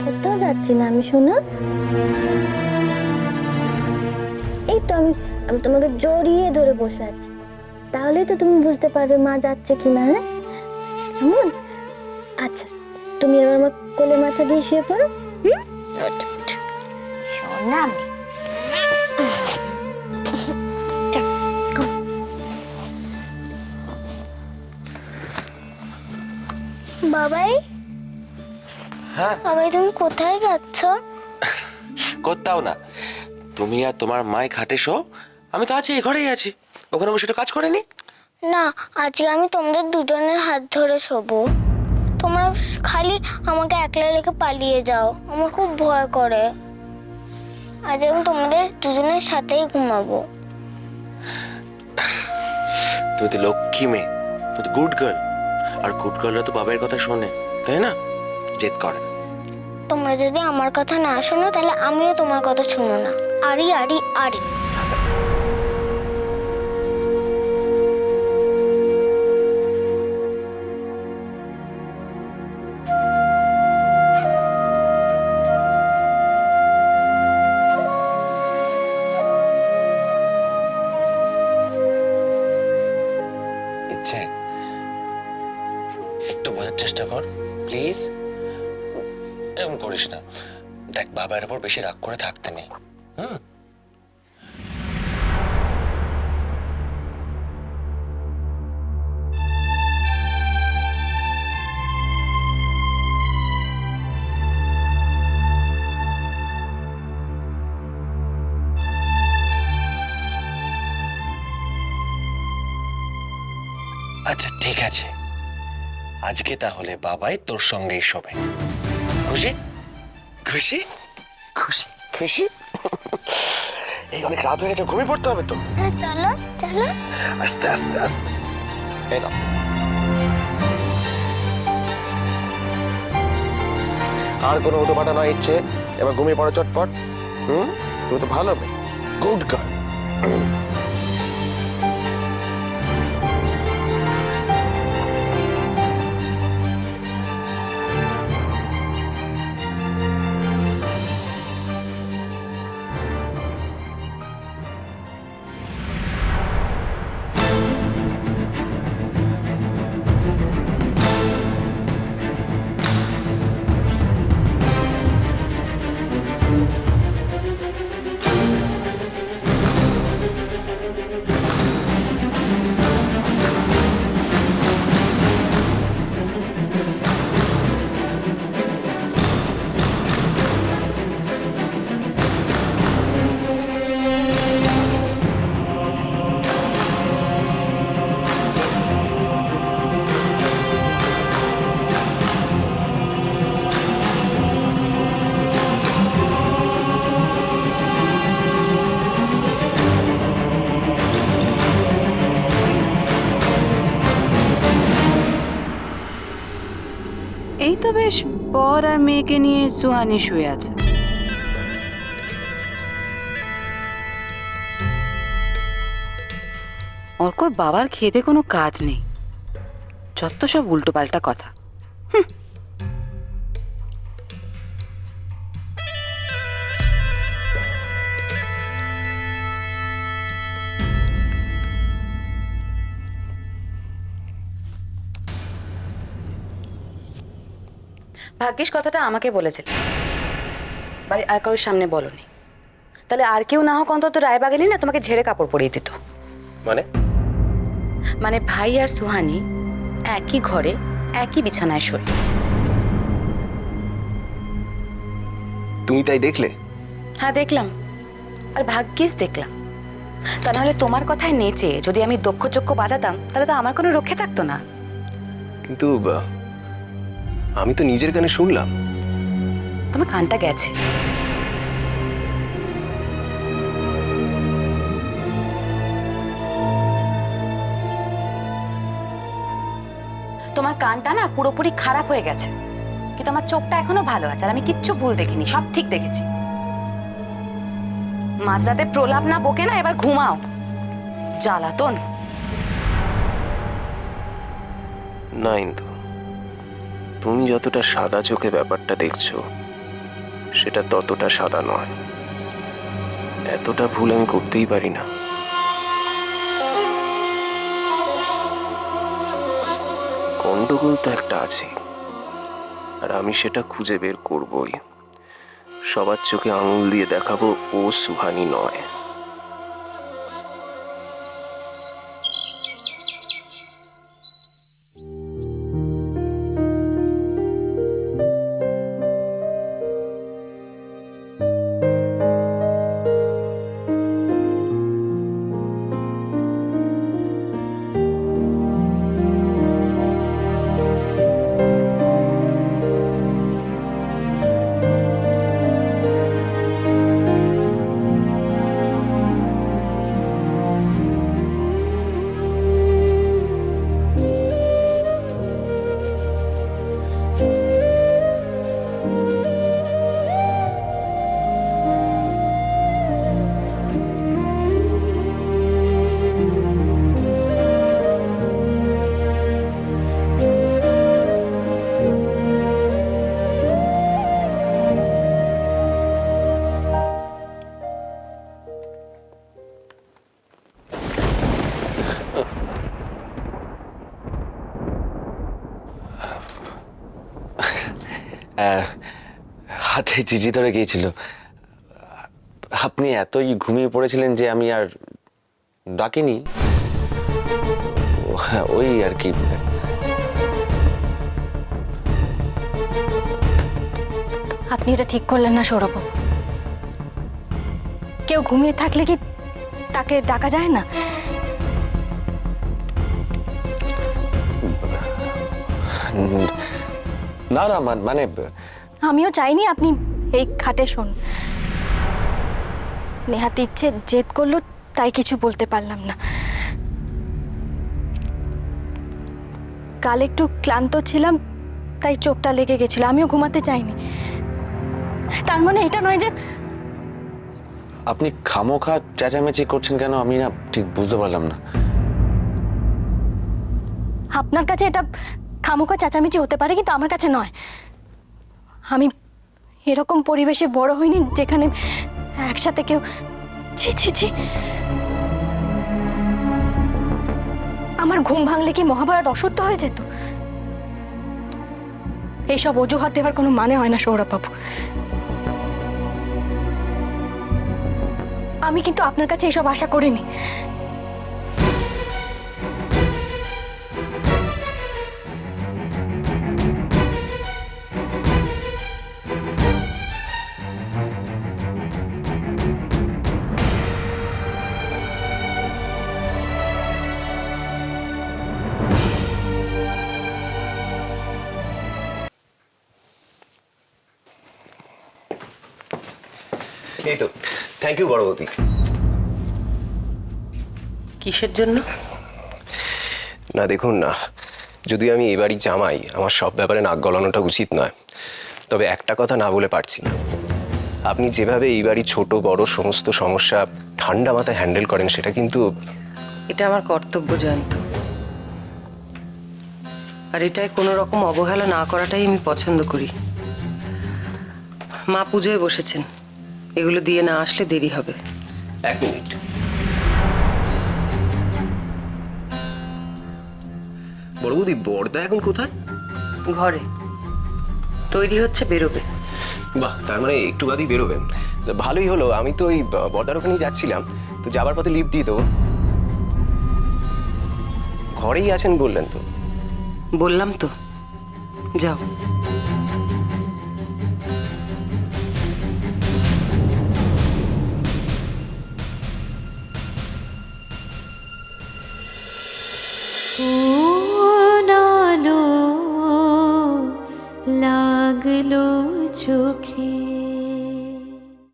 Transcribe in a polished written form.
কোথাও যাচ্ছি না আমি, শোনা। এই তো আমি আমি তোমাকে জড়িয়ে ধরে বসে আছি, তাহলেই তো তুমি বুঝতে পারবে মা যাচ্ছে কিনা। হ্যাঁ কেমন? আচ্ছা, তুমি এবার আমার কোলে মাথা দিয়ে শুয়ে পড়ো। শোনা আমি বাবাই। হ্যাঁ বাবাই, তুমি কোথায় যাচ্ছ? কোথাও না, তুমি আর তোমার মায় খাটে শো, আমি তো আছি, ঘরেই আছি। ওখানে বসে একটু কাজ করে নি। না, আজকে আমি তোমাদের দুজনের হাত ধরে শোবো। তোমরা খালি আমাকে একলা রেখে পালিয়ে যাও, আমার খুব ভয় করে। আজ আমি তোমাদের দুজনের সাথেই ঘুমাবো। তুমি তো লক্ষ্মী মেয়ে, তুমি তো গুড গার্ল। আর গুড গার্লরা তো বাবার কথা শোনে, তাই না? জেদ করে। তোমরা যদি আমার কথা না শোনো তাহলে আমিও তোমার কথা শুনো না। আরি আরি আরি। ইচ্ছে একটু বোঝার চেষ্টা কর প্লিজ। এরকম করিস না। দেখ, বাবার উপর বেশি রাগ করে থাকতে নেই। হুম। আচ্ছা ঠিক আছে, আজকে তাহলে বাবাই তোর সঙ্গেই শোবে। খুশি? খুশি? খুশি খুশি। এই অনেক রাত হয়ে গেছে, ঘুমিয়ে পড়তে হবে তো। হ্যাঁ চলো চলো। আস্তে আস্তে আস্তে। এই নাও। আর কোনো উটো পাটা নয় ইচ্ছে, এবার ঘুমিয়ে পড়ো চটপট। তুমি তো ভালো মেয়ে, গুড গার্ল। এই তো বেশ, বর আর মেয়েকে নিয়ে সুহানি শুয়ে আছে। অর্কর বাবার খেতে কোনো কাজ নেই, যত সব উল্টো পাল্টা কথা। ভাগ্যিস কথাটা আমাকে বলেছিল, বাড়ির আর কারোর সামনে বলনি। তাহলে আর কেউ না হোক অন্তত রায়বাগালি না তোমাকে ঝেড়ে কাপড় পরিয়ে দিত। মানে ভাই আর সুহানি একই ঘরে একই বিছানায় শোয়। তুমি তাই দেখলে? হ্যাঁ দেখলাম, আর ভাগ্যিস দেখলাম। তা নাহলে তোমার কথায় নেচে যদি আমি দক্ষযজ্ঞ বাঁধাতাম তাহলে তো আমার কোনো রক্ষে থাকতো না। কিন্তু আমি তো নিজের কানে শুনলাম। তোমার কানটা গেছে। তোমার কানটা না পুরোপুরি খারাপ হয়ে গেছে, কিন্তু আমার চোখটা এখনো ভালো আছে, আর আমি কিচ্ছু ভুল দেখিনি, সব ঠিক দেখেছি। মাঝরাতে প্রলাপ না বকে না এবার ঘুমাও। জ্বালাতন। না ইন্দু, তুমি যতটা সাদা চোখে ব্যাপারটা দেখছো সেটা ততটা সাদা নয়। এতটা ভুল আমি করতেই পারি না। গন্ডগোল তো একটা আছে, আর আমি সেটা খুঁজে বের করবই। সবার চোখে আঙুল দিয়ে দেখাবো ও সুহানি নয়। হাতে ঝিঝি ধরে গিয়েছিল। আপনি এতই ঘুমিয়ে পড়েছিলেন যে আমি আর ডাকিনি। হ্যাঁ, ওই আর কি। আপনি এটা ঠিক করলেন না সৌরভ। কেউ ঘুমিয়ে থাকলে কি তাকে ডাকা যায় না? না না, মানে আমিও চাইনি আপনি এই খাটে শোন। নেহাতি ইচ্ছে জেদ করলো, তাই কিছু বলতে পারলাম না। কাল একটু ক্লান্ত ছিলাম, তাই চোখটা লেগে গেছিল। আমিও ঘুমাতে চাইনি। তার মানে এটা নয় যে আপনি খামোখা চেঁচামেচি করছেন কেন, আমি না ঠিক বুঝতে পারলাম না। আপনার কাছে এটা খামোখা চেঁচামেচি হতে পারে, কিন্তু আমার কাছে নয়। আমি এরকম পরিবেশে বড় হইনি যেখানে একসাথে কেউ ছি ছি ছি। আমার ঘুম ভাঙলে কি মহাভারত অসত্য হয়ে যেত? এইসব অজুহাত দেওয়ার কোনো মানে হয় না সৌরভ বাবু। আমি কিন্তু আপনার কাছে এইসব আশা করিনি। এই তো, থ্যাংক ইউ বড় বৌদি। কিসের জন্য? না দেখুন না, যদি আমি এবারই জামাই, আমার সব ব্যাপারে নাক গলানোটা উচিত নয়। তবে একটা কথা না বলে পারছি না। আপনি যেভাবে এই বাড়ি ছোট বড় সমস্ত সমস্যা ঠান্ডা মাথায় হ্যান্ডেল করেন, সেটা কিন্তু এটা আমার কর্তব্য, জয়ন্ত। আর এটাই কোনো রকম অবহেলা না করাটাই আমি পছন্দ করি। মা পুজোয় বসেছেন, এগুলো দিয়ে না আসলে দেরি হবে। এক মিনিট। বড় বৌদি, বড়দা এখন কোথায়? ঘরে তৈরি হচ্ছে, বেরোবে। বাহ, তার মানে একটু বাদই বেরোবেন। ভালোই হলো, আমি তো ওই বড়দার ওখানেই যাচ্ছিলাম, তো যাবার পথে লিফট দিয়ে দেবো। ঘরেই আছেন বললেন তো? বললাম তো, যাও। লাগলো চোখে